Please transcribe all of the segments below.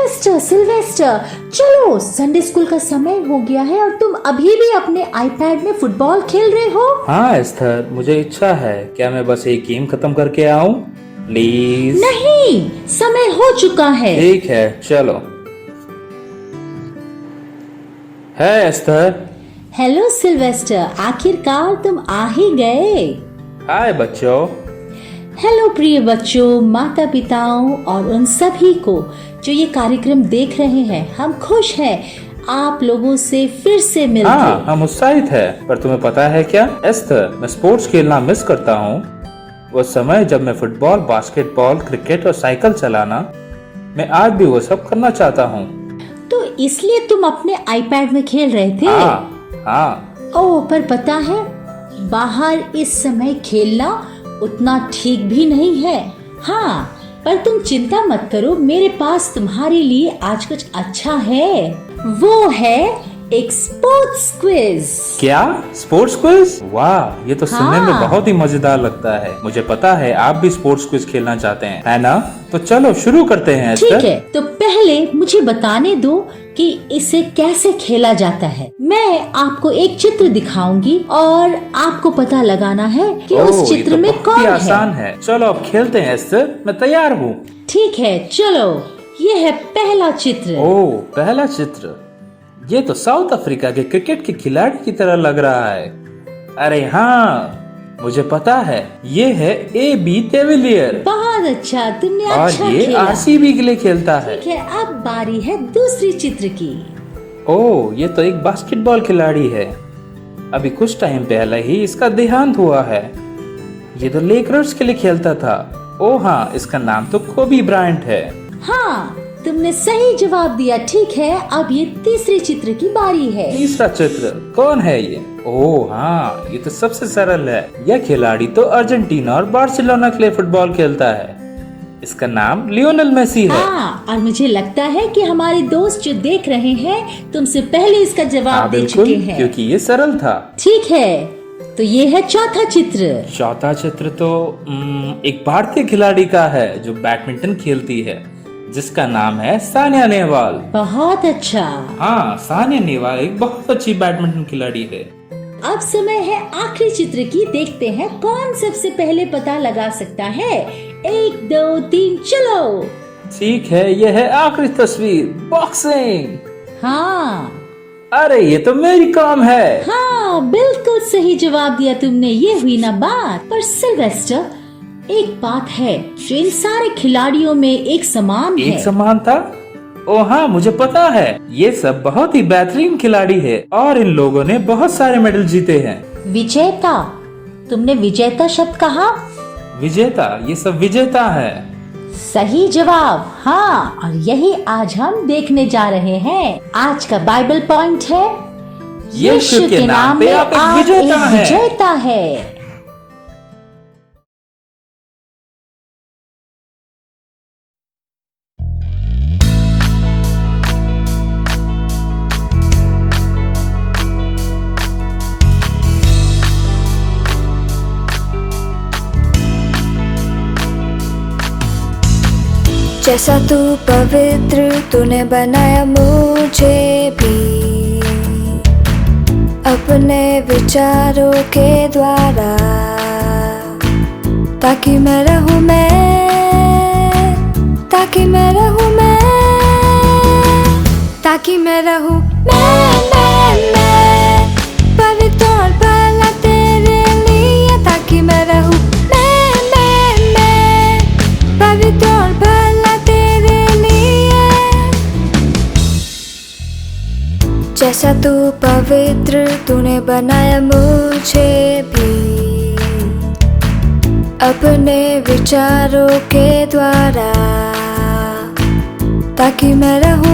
Mister Sylvester, चलो Sunday school का समय हो गया है और तुम अभी भी अपने आईपैड में फुटबॉल खेल रहे हो। हाँ एस्थर, मुझे इच्छा है। क्या मैं बस एक गेम खत्म करके आऊं प्लीज? नहीं, समय हो चुका है। ठीक है, चलो। है एस्थर। हेलो सिल्वेस्टर, आखिरकार तुम आ ही गए। हाय बच्चों। हेलो प्रिय बच्चों, माता पिताओं और उन सभी को जो ये कार्यक्रम देख रहे हैं। हम खुश हैं आप लोगों से फिर से मिलके। हाँ, हम उत्साहित हैं। पर तुम्हें पता है क्या एस्थर, मैं स्पोर्ट्स खेलना मिस करता हूँ। वो समय जब मैं फुटबॉल, बास्केटबॉल, क्रिकेट और साइकिल चलाना, मैं आज भी वो सब करना चाहता हूँ। तो इसलिए तुम अपने आईपैड में खेल रहे थे? हाँ। ओह, पर पता है बाहर इस समय खेलना उतना ठीक भी नहीं है। हाँ, पर तुम चिंता मत करो, मेरे पास तुम्हारे लिए आज कुछ अच्छा है। वो है एक स्पोर्ट्स क्विज। क्या स्पोर्ट्स क्विज? वाह, ये तो सुनने में हाँ। बहुत ही मजेदार लगता है। मुझे पता है आप भी स्पोर्ट्स क्विज खेलना चाहते हैं, है ना? तो चलो शुरू करते हैं एस्थर। ठीक है, तो पहले मुझे बताने दो कि इसे कैसे खेला जाता है। मैं आपको एक चित्र दिखाऊंगी और आपको पता लगाना है कि उस चित्र ये तो में बहुत कौन ही है। आसान है। चलो अब खेलते हैं एस्थर, मैं तैयार हूँ। ठीक है, चलो। ये है पहला चित्र। ओह, पहला चित्र। ये तो साउथ अफ्रीका के क्रिकेट के खिलाड़ी की तरह लग रहा है। अरे हाँ, मुझे पता है, ये है AB टेविलियर बहुत अच्छा, तुमने और अच्छा ये खेला। RCB के लिए खेलता है। ठीक है, अब बारी है दूसरी चित्र की। ओह, ये तो एक बास्केटबॉल खिलाड़ी है। अभी कुछ टाइम पहले ही इसका देहांत हुआ है। ये तो लेकर्स के लिए खेलता था। ओह हाँ, इसका नाम तो कोबी ब्रायंट है। हाँ, तुमने सही जवाब दिया। ठीक है, अब ये तीसरी चित्र की बारी है। तीसरा चित्र कौन है ये? ओह हाँ, ये तो सबसे सरल है। यह खिलाड़ी तो अर्जेंटीना और बार्सिलोना के लिए फुटबॉल खेलता है। इसका नाम लियोनेल मेसी है। हाँ, और मुझे लगता है कि हमारे दोस्त जो देख रहे हैं तुमसे पहले इसका जवाब हाँ दे बिल्कुल, चुके हैं। क्योंकि ये सरल था। ठीक है, तो ये है चौथा चित्र। चौथा चित्र तो एक भारतीय खिलाड़ी का है जो बैडमिंटन खेलती है, जिसका नाम है सानिया नेहवाल। बहुत अच्छा। हाँ, सानिया नेहवाल एक बहुत अच्छी बैडमिंटन खिलाड़ी है। अब समय है आखिरी चित्र की। देखते हैं कौन सबसे पहले पता लगा सकता है। 1 2 3 चलो। ठीक है, यह है आखिरी तस्वीर, बॉक्सिंग। हाँ अरे ये तो मेरी काम है। हाँ, बिल्कुल सही जवाब दिया तुमने। ये हुई ना बात। पर सिल्वेस्टर, एक बात है जो इन सारे खिलाड़ियों में एक समान है। एक समान था? ओ हाँ, मुझे पता है। ये सब बहुत ही बेहतरीन खिलाड़ी है और इन लोगों ने बहुत सारे मेडल जीते हैं। विजेता, तुमने विजेता शब्द कहा। विजेता, ये सब विजेता है। सही जवाब। हाँ, और यही आज हम देखने जा रहे हैं। आज का बाइबल पॉइंट है, यीशु के नाम में आप एक विजेता है। जैसा तू पवित्र, तूने बनाया मुझे भी अपने विचारों के द्वारा, ताकि मैं रहूं ताकि मैं रहूं ताकि मैं रहूं पवित्र और भला तेरे लिए, ताकि मैं रहूं पवित्र और भला तेरे लिए। जैसा तू पवित्र, तूने बनाया मुझे भी अपने विचारों के द्वारा, ताकि मैं रहूं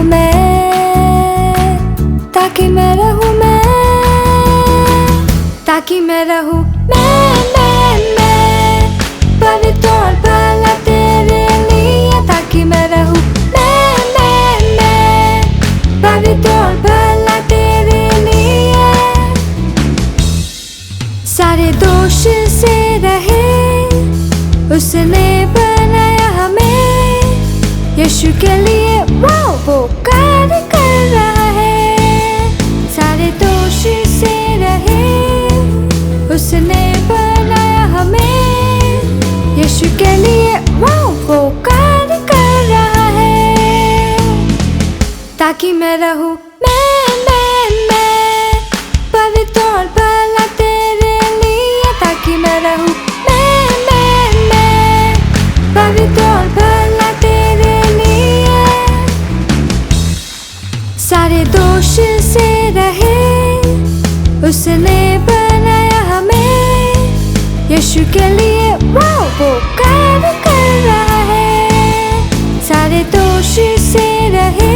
ताकि मैं रहूं ताकि मैं रहूं पवित्र और भला तेरे लिए, ताकि मैं रहूं पवित्र और भला तेरे लिए। सारे दोष से रहे, उसने बनाया हमें यीशु के लिए। वाओ, ताकि मैं रहूं मैं पवित्र और भला तेरे लिए ताकि मैं रहूं मैं पवित्र और भला तेरे लिए सारे दोष से रहे उसने बनाया हमें यीशु के लिए वो कार्य कर रहा है सारे दोष से रहे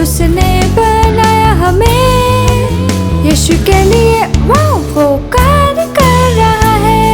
उसने बनाया हमें यीशु के लिए वो कार्य कर रहा है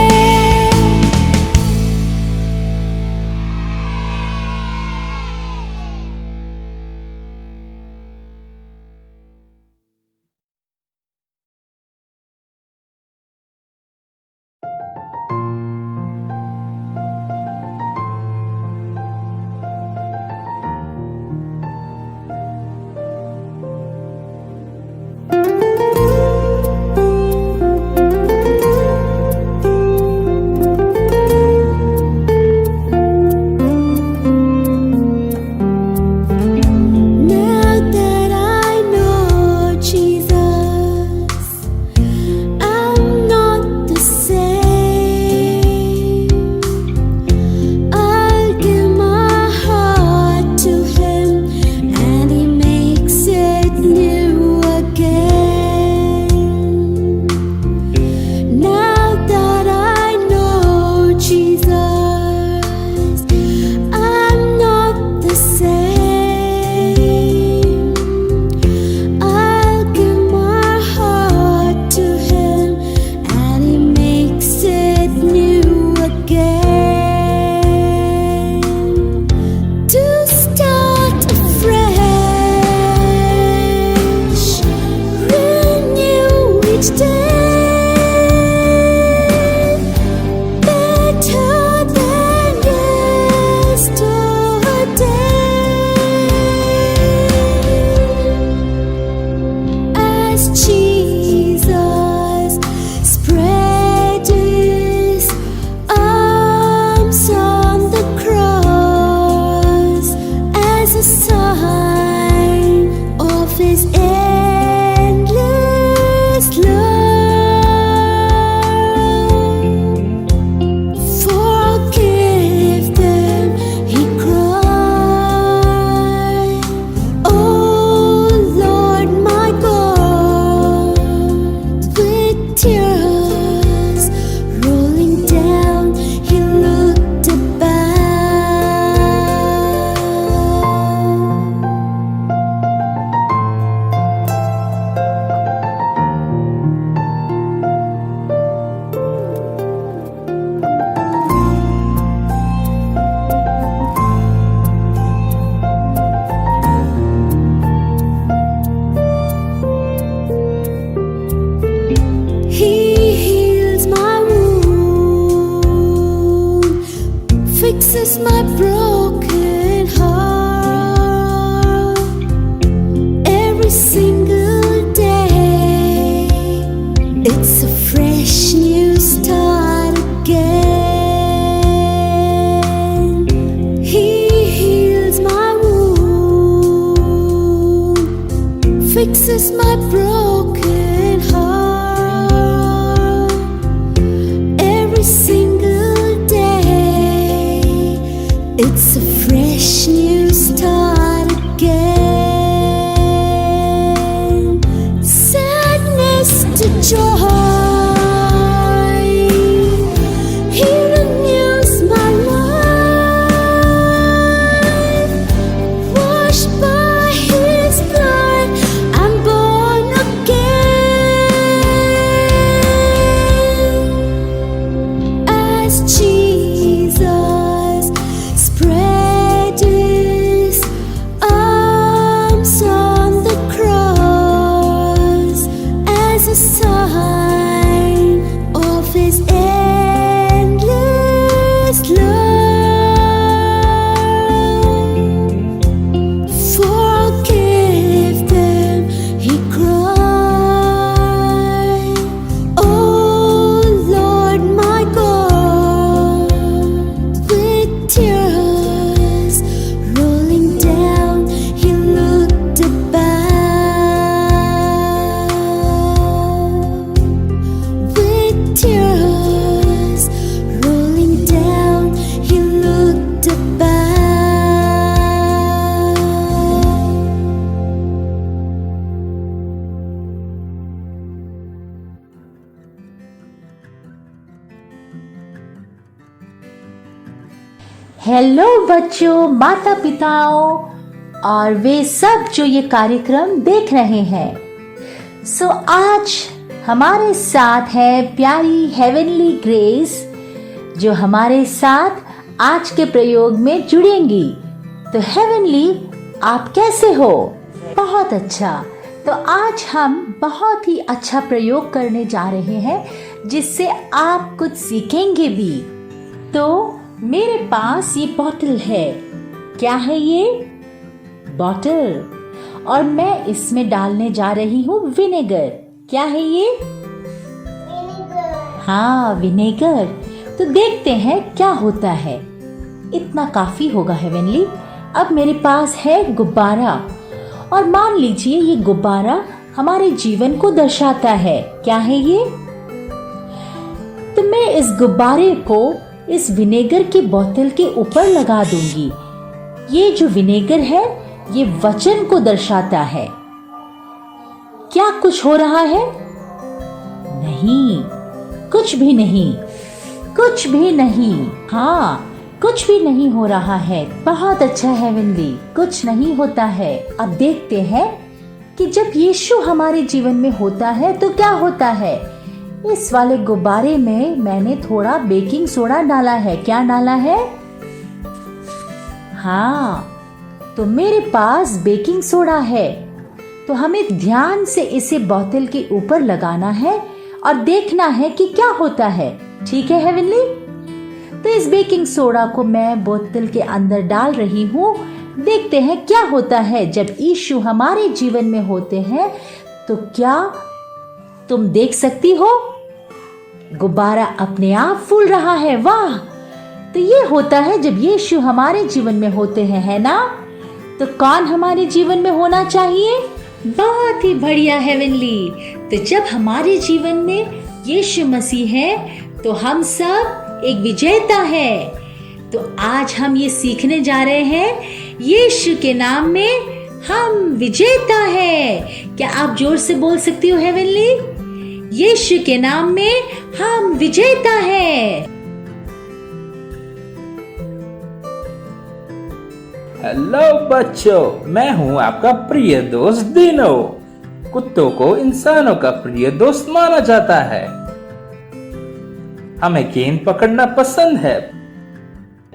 fixes my broken heart every single day. It's a fresh new start again. He heals my wound, fixes my broken heart every single day. It's a fresh new start again. Sadness to joy. He renews my life. Washed by His blood, I'm born again. As Jesus spread His arms hello बच्चों, माता पिताओं और वे सब जो ये कार्यक्रम देख रहे हैं। आज हमारे साथ है प्यारी हेवनली ग्रेस जो हमारे साथ आज के प्रयोग में जुड़ेंगी। तो हेवनली, आप कैसे हो? बहुत अच्छा। तो आज हम बहुत ही अच्छा प्रयोग करने जा रहे हैं जिससे आप कुछ सीखेंगे भी। तो मेरे पास ये बॉटल है। क्या है ये? बॉटल। और मैं इसमें डालने जा रही हूँ विनेगर। क्या है ये? विनेगर। हाँ, विनेगर। तो देखते हैं क्या होता है। इतना काफी होगा हेवनली। अब मेरे पास है गुब्बारा और मान लीजिए ये गुब्बारा हमारे जीवन को दर्शाता है। क्या है ये? तो मैं इस गुब्बारे को इस विनेगर की बोतल के ऊपर लगा दूंगी। ये जो विनेगर है ये वचन को दर्शाता है। क्या कुछ हो रहा है? नहीं, कुछ भी नहीं, कुछ भी नहीं। हाँ, कुछ भी नहीं हो रहा है। बहुत अच्छा हेवनली, कुछ नहीं होता है। अब देखते हैं कि जब यीशु हमारे जीवन में होता है तो क्या होता है। इस वाले गुब्बारे में मैंने थोड़ा बेकिंग सोडा डाला है। क्या डाला है? हाँ, तो मेरे पास बेकिंग सोडा है। तो हमें ध्यान से इसे बोतल के ऊपर लगाना है और देखना है कि क्या होता है। ठीक है हेवनली? तो इस बेकिंग सोडा को मैं बोतल के अंदर डाल रही हूँ। देखते हैं क्या होता है जब यीशु हमारे जीवन में होते हैं। तो क्या तुम देख सकती हो? गुब्बारा अपने आप फूल रहा है। वाह! तो ये होता है जब यीशु हमारे जीवन में होते हैं, है ना? तो कौन हमारे जीवन में होना चाहिए? बहुत ही बढ़िया हेवनली। तो जब हमारे जीवन में यीशु मसीह है तो हम सब एक विजेता है। तो आज हम ये सीखने जा रहे हैं, यीशु के नाम में हम विजेता है। क्या आप जोर से बोल सकती हो हेवनली? यीशु के नाम में हम विजेता है। हेलो बच्चों, मैं हूँ आपका प्रिय दोस्त दिनो। कुत्तों को इंसानों का प्रिय दोस्त माना जाता है। हमें गेंद पकड़ना पसंद है,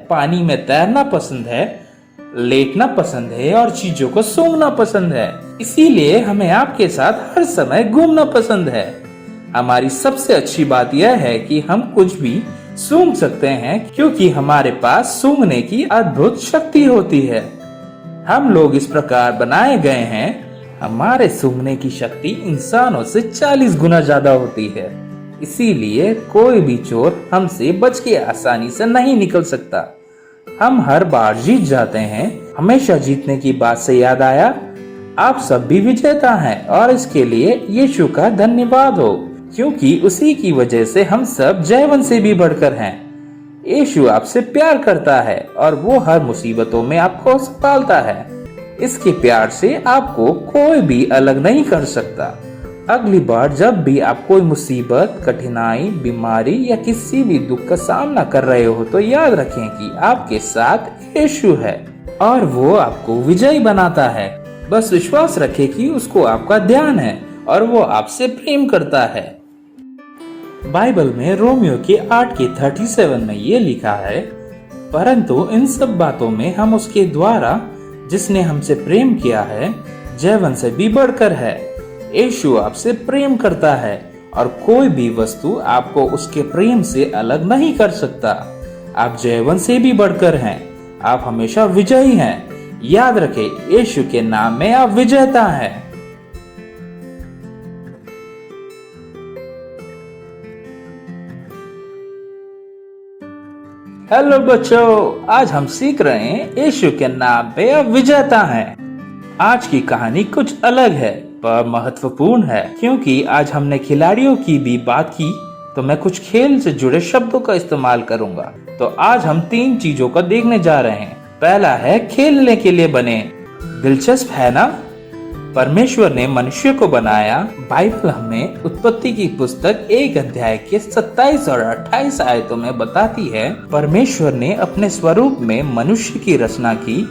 पानी में तैरना पसंद है, लेटना पसंद है और चीजों को सूंघना पसंद है। इसीलिए हमें आपके साथ हर समय घूमना पसंद है। हमारी सबसे अच्छी बात यह है कि हम कुछ भी सूंघ सकते हैं क्योंकि हमारे पास सूंघने की अद्भुत शक्ति होती है। हम लोग इस प्रकार बनाए गए हैं। हमारे सूंघने की शक्ति इंसानों से 40 गुना ज्यादा होती है। इसीलिए कोई भी चोर हमसे बच के आसानी से नहीं निकल सकता। हम हर बार जीत जाते हैं। हमेशा जीतने की बात से याद आया, आप सब भी विजेता हैं और इसके लिए यीशु का धन्यवाद हो, क्योंकि उसी की वजह से हम सब जयवन से भी बढ़कर हैं। यीशु आपसे प्यार करता है और वो हर मुसीबतों में आपको संभालता है। इसके प्यार से आपको कोई भी अलग नहीं कर सकता। अगली बार जब भी आप कोई मुसीबत, कठिनाई, बीमारी या किसी भी दुख का सामना कर रहे हो तो याद रखें कि आपके साथ यीशु है और वो आपको विजयी बनाता है। बस विश्वास रखें कि उसको आपका ध्यान है और वो आपसे प्रेम करता है। बाइबल में रोमियो के 8:37 में ये लिखा है, परंतु इन सब बातों में हम उसके द्वारा जिसने हमसे प्रेम किया है जयवन से भी बढ़कर है। यीशु आपसे प्रेम करता है और कोई भी वस्तु आपको उसके प्रेम से अलग नहीं कर सकता। आप जयवन से भी बढ़कर हैं। आप हमेशा विजयी हैं। याद रखें, यीशु के नाम में आप विजेता हैं। हेलो बच्चों, आज हम सीख रहे हैं यीशु के नाम पे आप विजेता हैं। आज की कहानी कुछ अलग है पर महत्वपूर्ण है, क्योंकि आज हमने खिलाड़ियों की भी बात की तो मैं कुछ खेल से जुड़े शब्दों का इस्तेमाल करूंगा। तो आज हम 3 चीजों को देखने जा रहे हैं। पहला है खेलने के लिए बने। दिलचस्प है ना? परमेश्वर ने मनुष्य को बनाया। बाइबल हमें उत्पत्ति की पुस्तक 1 अध्याय के 27 और 28 आयतों में बताती है, परमेश्वर ने अपने स्वरूप में मनुष्य की रचना की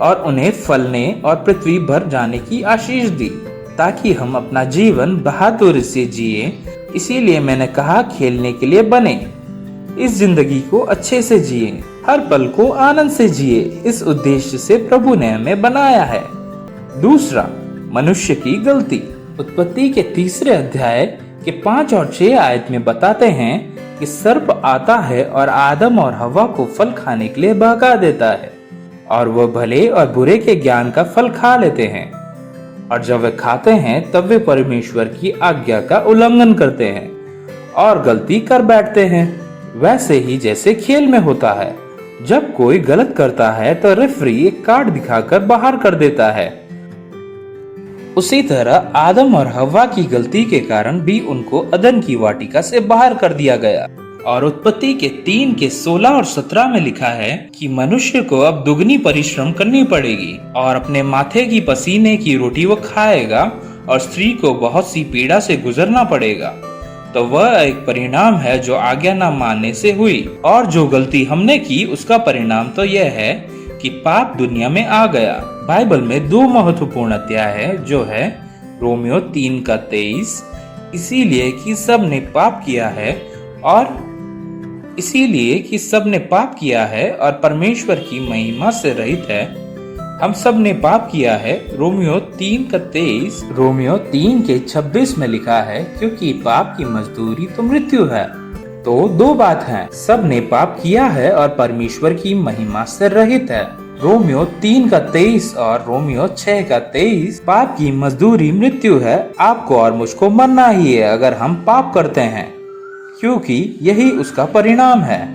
और उन्हें फलने और पृथ्वी भर जाने की आशीष दी ताकि हम अपना जीवन बहादुरी से जिए। इसीलिए मैंने कहा खेलने के लिए बने, इस जिंदगी को अच्छे से जिए, हर पल को आनंद से जिए। इस उद्देश्य से प्रभु ने हमें बनाया है। दूसरा, मनुष्य की गलती। उत्पत्ति के 3 अध्याय के 5 और 6 आयत में बताते हैं कि सर्प आता है और आदम और हवा को फल खाने के लिए बहका देता है और वह भले और बुरे के ज्ञान का फल खा लेते हैं, और जब वे खाते हैं तब वे परमेश्वर की आज्ञा का उल्लंघन करते हैं और गलती कर बैठते हैं। वैसे ही जैसे खेल में होता है, जब कोई गलत करता है तो रेफरी एक कार्ड दिखाकर बाहर कर देता है। उसी तरह आदम और हव्वा की गलती के कारण भी उनको अदन की वाटिका से बाहर कर दिया गया। और उत्पत्ति के 3 के 16 और 17 में लिखा है कि मनुष्य को अब दुगनी परिश्रम करनी पड़ेगी और अपने माथे की पसीने की रोटी वो खाएगा और स्त्री को बहुत सी पीड़ा से गुजरना पड़ेगा। तो वह एक परिणाम है जो आज्ञा न मानने से हुई, और जो गलती हमने की उसका परिणाम तो यह है कि पाप दुनिया में आ गया। बाइबल में 2 महत्वपूर्ण अध्याय है, जो है रोमियो 3 का 23, इसीलिए कि सब ने पाप किया है और परमेश्वर की महिमा से रहित है। हम सब ने पाप किया है, रोमियो 3 का 23। रोमियो 3 के 26 में लिखा है, क्योंकि पाप की मजदूरी तो मृत्यु है। तो 2 बात है, सब ने पाप किया है और परमेश्वर की महिमा से रहित है। रोमियो 3 का 23 और रोमियो 6 का 23। पाप की मजदूरी मृत्यु है। आपको और मुझको मरना ही है अगर हम पाप करते हैं, क्योंकि यही उसका परिणाम है।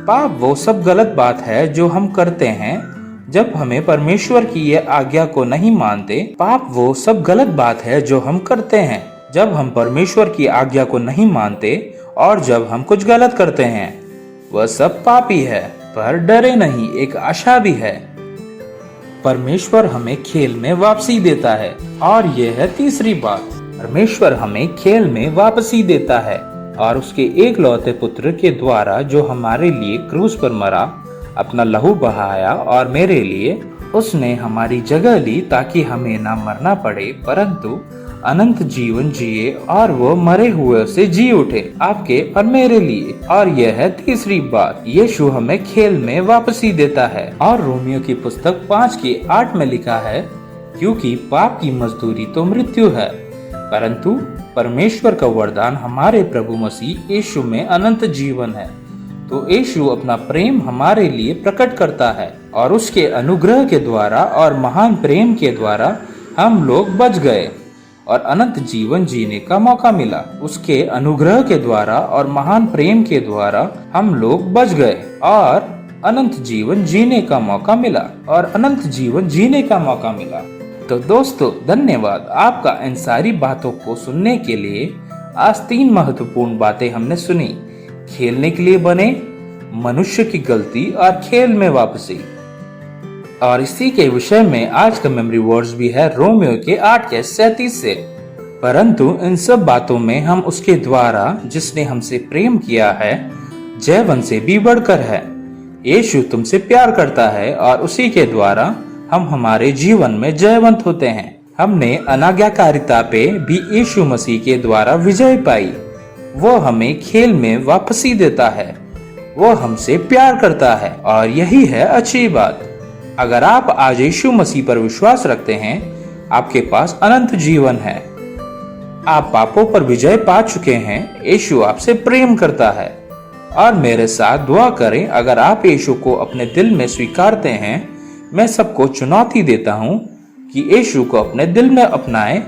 पाप वो सब गलत बात है जो हम करते हैं जब हमें परमेश्वर की ये आज्ञा को नहीं मानते। पाप वो सब गलत बात है जो हम करते हैं जब हम परमेश्वर की आज्ञा को नहीं मानते और जब हम कुछ गलत करते हैं। वह सब पापी है, पर डरे नहीं, एक आशा भी है। परमेश्वर हमें खेल में वापसी देता है, और यह है तीसरी बात, परमेश्वर हमें खेल में वापसी देता है और उसके एकलौते पुत्र के द्वारा जो हमारे लिए क्रूस पर मरा, अपना लहू बहाया और मेरे लिए उसने हमारी जगह ली ताकि हमें ना मरना पड़े परंतु अनंत जीवन जिए, और वो मरे हुए से जी उठे आपके और मेरे लिए। और यह है तीसरी बात, यीशु हमें खेल में वापसी देता है। और रोमियो की पुस्तक 5 के 8 में लिखा है, क्योंकि पाप की मजदूरी तो मृत्यु है, परंतु परमेश्वर का वरदान हमारे प्रभु मसीह यीशु में अनंत जीवन है। तो यीशु अपना प्रेम हमारे लिए प्रकट करता है और उसके अनुग्रह के द्वारा और महान प्रेम के द्वारा हम लोग बच गए और अनंत जीवन जीने का मौका मिला। उसके अनुग्रह के द्वारा और महान प्रेम के द्वारा हम लोग बच गए और अनंत जीवन जीने का मौका मिला। तो दोस्तों, धन्यवाद आपका इन सारी बातों को सुनने के लिए। आज 3 महत्वपूर्ण बातें हमने सुनी, खेलने के लिए बने, मनुष्य की गलती और खेल में वापसी। और इसी के विषय में आज का मेमोरी वर्ड्स भी है रोमियो के 8 के 37 से। परंतु इन सब बातों में हम उसके द्वारा जिसने हमसे प्रेम किया है जयवंत से भी बढ़कर है। यीशु तुमसे प्यार करता है और उसी के द्वारा हम हमारे जीवन में जयवंत होते हैं। हमने अनाज्ञाकारिता पे भी यीशु मसीह के द्वारा विजय पाई। वो हमें खेल में वापसी देता है, वो हमसे प्यार करता है और यही है अच्छी बात। अगर आप आज यीशु मसीह पर विश्वास रखते हैं, आपके पास अनंत जीवन है। आप पापों पर विजय पा चुके हैं। यीशु आपसे प्रेम करता है। और मेरे साथ दुआ करें। अगर आप यीशु को अपने दिल में स्वीकारते हैं, मैं सबको चुनौती देता हूँ कि यीशु को अपने दिल में अपनाएं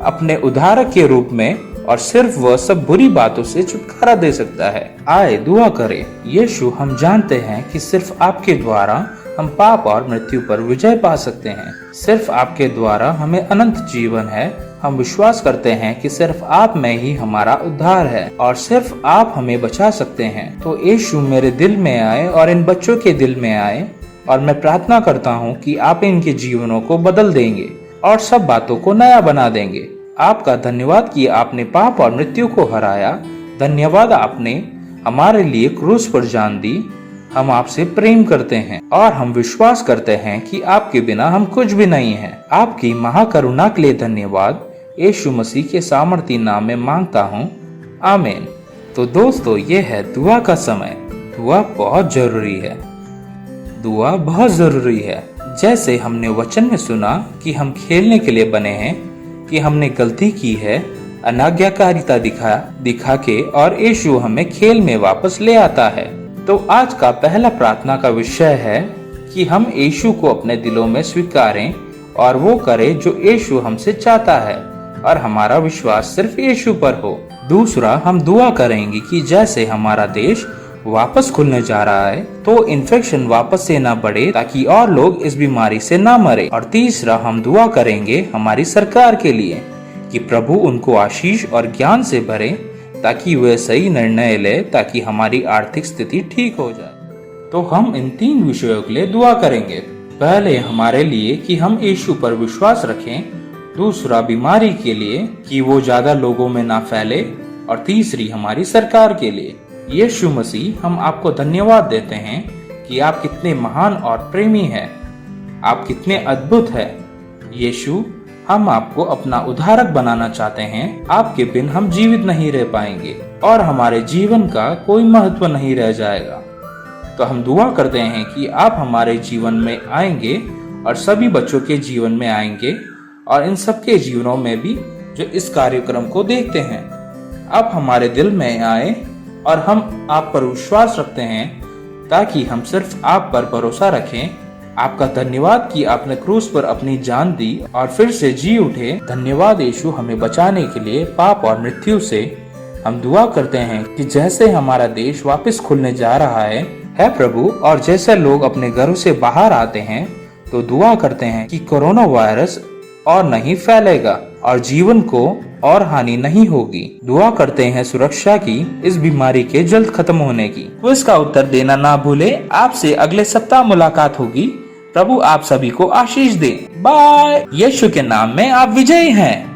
अपने उद्धारक के रूप में, और सिर्फ वह सब बुरी बातों से छुटकारा दे सकता है। आए दुआ करें। यीशु, हम जानते हैं कि सिर्फ आपके द्वारा हम पाप और मृत्यु पर विजय पा सकते हैं। सिर्फ आपके द्वारा हमें अनंत जीवन है। हम विश्वास करते हैं कि सिर्फ आप में ही हमारा उद्धार है और सिर्फ आप हमें बचा सकते हैं। तो यीशु मेरे दिल में आए और इन बच्चों के दिल में आए, और मैं प्रार्थना करता हूँ कि आप इनके जीवनों को बदल देंगे। और सब बातों को नया बना देंगे। आपका धन्यवाद कि आपने पाप और मृत्यु को हराया। धन्यवाद आपने हमारे लिए क्रूस पर जान दी। हम आपसे प्रेम करते हैं और हम विश्वास करते हैं कि आपके बिना हम कुछ भी नहीं हैं। आपकी महाकरुणा के लिए धन्यवाद। यीशु मसीह के सामर्थी नाम में मांगता हूँ, आमीन। तो दोस्तों, ये है दुआ का समय। दुआ बहुत जरूरी है। दुआ बहुत जरूरी है। जैसे हमने वचन में सुना कि हम खेलने के लिए बने हैं, कि हमने गलती की है, अनाज्ञाकारिता दिखा के, और यीशु हमें खेल में वापस ले आता है। तो आज का पहला प्रार्थना का विषय है कि हम यीशु को अपने दिलों में स्वीकारें और वो करें जो यीशु हमसे चाहता है, और हमारा विश्वास सिर्फ यीशु पर हो। दूसरा, हम दुआ करेंगे कि जैसे हमारा देश वापस खुलने जा रहा है तो इन्फेक्शन वापस से ना बढ़े, ताकि और लोग इस बीमारी से ना मरे। और तीसरा, हम दुआ करेंगे हमारी सरकार के लिए कि प्रभु उनको आशीष और ज्ञान से भरे, ताकि वे सही निर्णय ले, ताकि हमारी आर्थिक स्थिति ठीक हो जाए। तो हम इन 3 विषयों के लिए दुआ करेंगे। पहले हमारे लिए कि हम यीशु पर विश्वास रखें। दूसरा, बीमारी के लिए कि वो ज्यादा लोगों में ना फैले। और तीसरी, हमारी सरकार के लिए। यीशु मसीह, हम आपको धन्यवाद देते हैं कि आप कितने महान और प्रेमी हैं। आप कितने अद्भुत हैं। यीशु, हम आपको अपना उद्धारक बनाना चाहते हैं। आपके बिन हम जीवित नहीं रह पाएंगे और हमारे जीवन का कोई महत्व नहीं रह जाएगा। तो हम दुआ करते हैं कि आप हमारे जीवन में आएंगे और सभी बच्चों के जीवन में आएंगे, और इन सबके जीवनों में भी जो इस कार्यक्रम को देखते हैं। आप हमारे दिल में आए और हम आप पर विश्वास रखते हैं, ताकि हम सिर्फ आप पर भरोसा रखें। आपका धन्यवाद कि आपने क्रूस पर अपनी जान दी और फिर से जी उठे। धन्यवाद यीशु, हमें बचाने के लिए पाप और मृत्यु से। हम दुआ करते हैं कि जैसे हमारा देश वापस खुलने जा रहा है प्रभु, और जैसे लोग अपने घरों से बाहर आते हैं, तो दुआ करते हैं कि कोरोना वायरस और नहीं फैलेगा और जीवन को और हानि नहीं होगी। दुआ करते हैं सुरक्षा की, इस बीमारी के जल्द खत्म होने की। तो इसका उत्तर देना ना भूले। आपसे अगले सप्ताह मुलाकात होगी। प्रभु आप सभी को आशीष दे। बाय। यीशु के नाम में आप विजयी हैं।